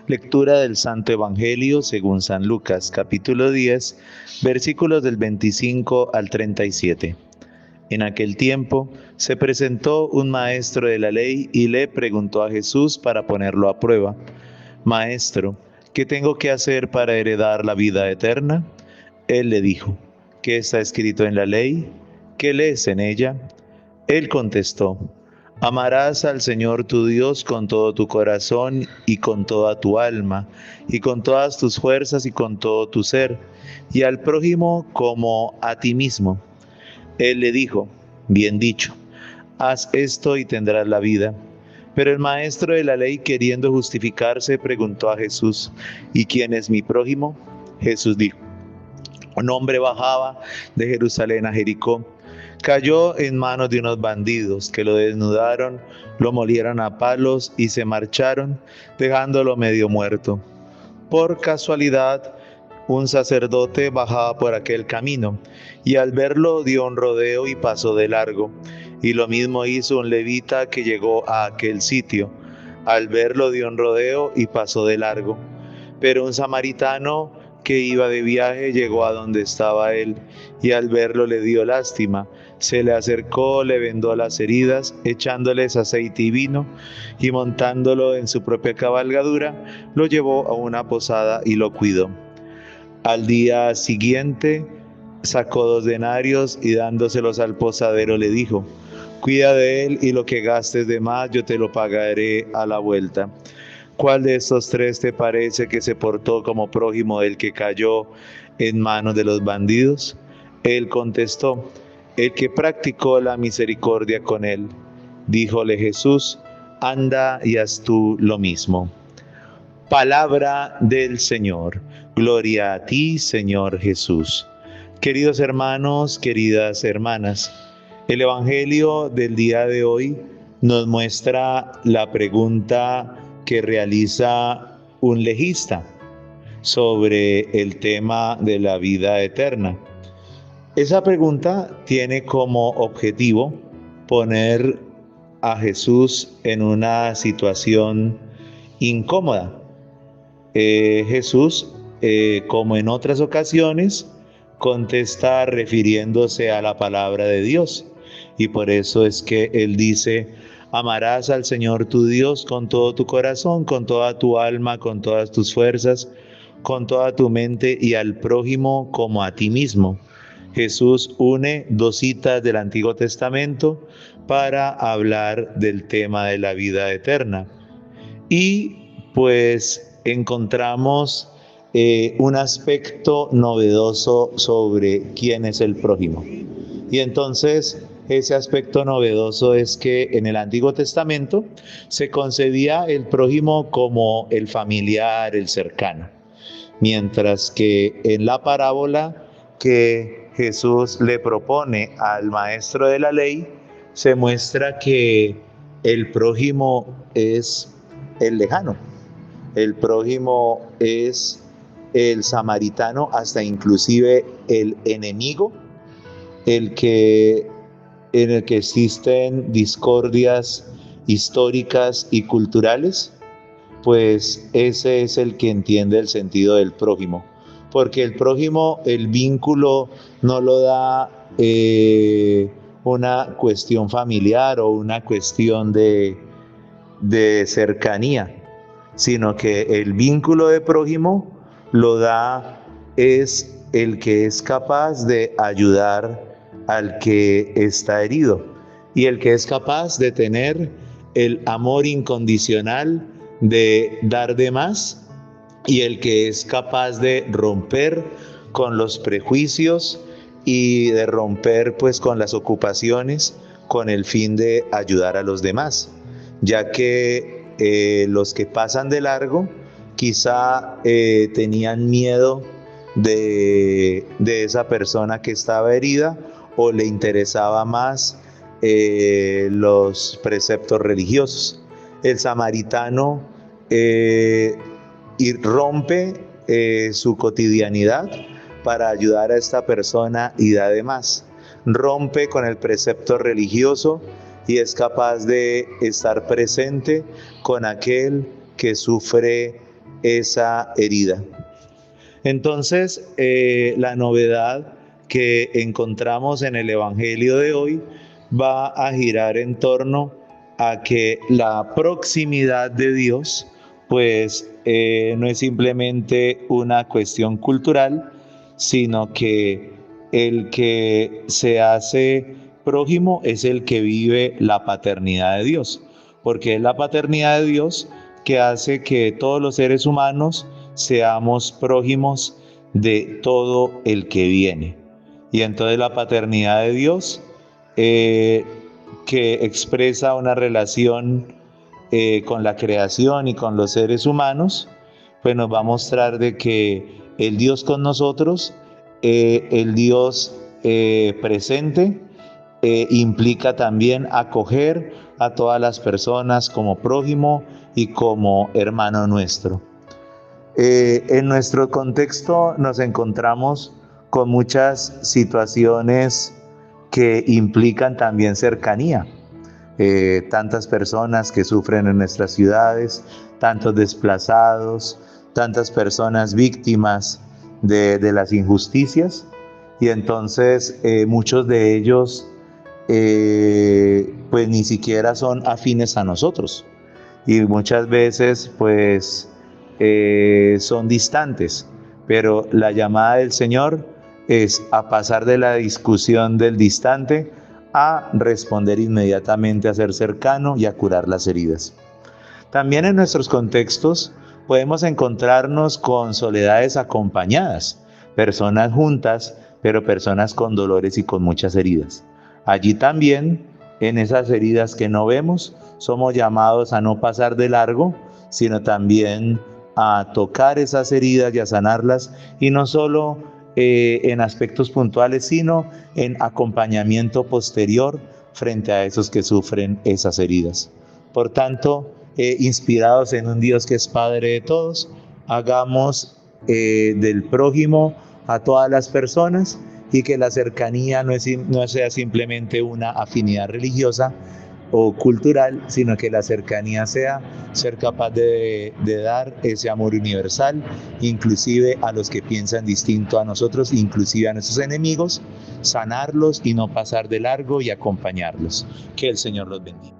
Lectura del Santo Evangelio según San Lucas, capítulo 10, versículos del 25 al 37. En aquel tiempo se presentó un maestro de la ley y le preguntó a Jesús para ponerlo a prueba: Maestro, ¿qué tengo que hacer para heredar la vida eterna? Él le dijo: ¿Qué está escrito en la ley? ¿Qué lees en ella? Él contestó: Amarás al Señor tu Dios con todo tu corazón y con toda tu alma, y con todas tus fuerzas y con todo tu ser, y al prójimo como a ti mismo. Él le dijo: Bien dicho, haz esto y tendrás la vida. Pero el maestro de la ley, queriendo justificarse, preguntó a Jesús: ¿Y quién es mi prójimo? Jesús dijo: Un hombre bajaba de Jerusalén a Jericó. Cayó en manos de unos bandidos que lo desnudaron, lo molieron a palos y se marcharon, dejándolo medio muerto. Por casualidad, un sacerdote bajaba por aquel camino, y al verlo dio un rodeo y pasó de largo. Y lo mismo hizo un levita que llegó a aquel sitio. Al verlo dio un rodeo y pasó de largo. Pero un samaritano que iba de viaje llegó a donde estaba él, y al verlo le dio lástima. Se le acercó, le vendó las heridas, echándoles aceite y vino, y montándolo en su propia cabalgadura, lo llevó a una posada y lo cuidó. Al día siguiente sacó 2 denarios y dándoselos al posadero le dijo: Cuida de él y lo que gastes de más yo te lo pagaré a la vuelta. ¿Cuál de estos 3 te parece que se portó como prójimo del que cayó en manos de los bandidos? Él contestó: El que practicó la misericordia con él. Díjole Jesús: Anda y haz tú lo mismo. Palabra del Señor. Gloria a ti, Señor Jesús. Queridos hermanos, queridas hermanas, el Evangelio del día de hoy nos muestra la pregunta que realiza un legista sobre el tema de la vida eterna. Esa pregunta tiene como objetivo poner a Jesús en una situación incómoda. Jesús, como en otras ocasiones, contesta refiriéndose a la palabra de Dios. Y por eso es que Él dice: amarás al Señor tu Dios con todo tu corazón, con toda tu alma, con todas tus fuerzas, con toda tu mente, y al prójimo como a ti mismo. Jesús une 2 citas del Antiguo Testamento para hablar del tema de la vida eterna. Y pues encontramos un aspecto novedoso sobre quién es el prójimo. Y entonces ese aspecto novedoso es que en el Antiguo Testamento se concebía el prójimo como el familiar, el cercano, mientras que en la parábola que Jesús le propone al maestro de la ley se muestra que el prójimo es el lejano, el prójimo es el samaritano, hasta inclusive el enemigo, el que, en el que existen discordias históricas y culturales. Pues ese es el que entiende el sentido del prójimo, porque el prójimo, el vínculo no lo da una cuestión familiar o una cuestión de cercanía, sino que el vínculo de prójimo lo da es el que es capaz de ayudar al que está herido, y el que es capaz de tener el amor incondicional de dar de más, y el que es capaz de romper con los prejuicios y de romper pues con las ocupaciones con el fin de ayudar a los demás, ya que los que pasan de largo quizá tenían miedo de esa persona que estaba herida, o le interesaba más los preceptos religiosos. El samaritano y rompe su cotidianidad para ayudar a esta persona y da de más. Rompe con el precepto religioso y es capaz de estar presente con aquel que sufre esa herida. Entonces, la novedad que encontramos en el Evangelio de hoy va a girar en torno a que la proximidad de Dios, pues no es simplemente una cuestión cultural, sino que el que se hace prójimo es el que vive la paternidad de Dios, porque es la paternidad de Dios que hace que todos los seres humanos seamos prójimos de todo el que viene. Y entonces la paternidad de Dios, que expresa una relación con la creación y con los seres humanos, pues nos va a mostrar de que el Dios con nosotros, el Dios presente, implica también acoger a todas las personas como prójimo y como hermano nuestro. En nuestro contexto nos encontramos con muchas situaciones que implican también cercanía. Tantas personas que sufren en nuestras ciudades, tantos desplazados, tantas personas víctimas de las injusticias, y entonces muchos de ellos pues ni siquiera son afines a nosotros, y muchas veces pues son distantes, pero la llamada del Señor es a pasar de la discusión del distante a responder inmediatamente, a ser cercano y a curar las heridas. También en nuestros contextos podemos encontrarnos con soledades acompañadas, personas juntas, pero personas con dolores y con muchas heridas. Allí también, en esas heridas que no vemos, somos llamados a no pasar de largo, sino también a tocar esas heridas y a sanarlas, y no solo en aspectos puntuales, sino en acompañamiento posterior frente a esos que sufren esas heridas. Por tanto, inspirados en un Dios que es Padre de todos, hagamos del prójimo a todas las personas, y que la cercanía no sea simplemente una afinidad religiosa o cultural, sino que la cercanía sea ser capaz de dar ese amor universal, inclusive a los que piensan distinto a nosotros, inclusive a nuestros enemigos, sanarlos y no pasar de largo y acompañarlos. Que el Señor los bendiga.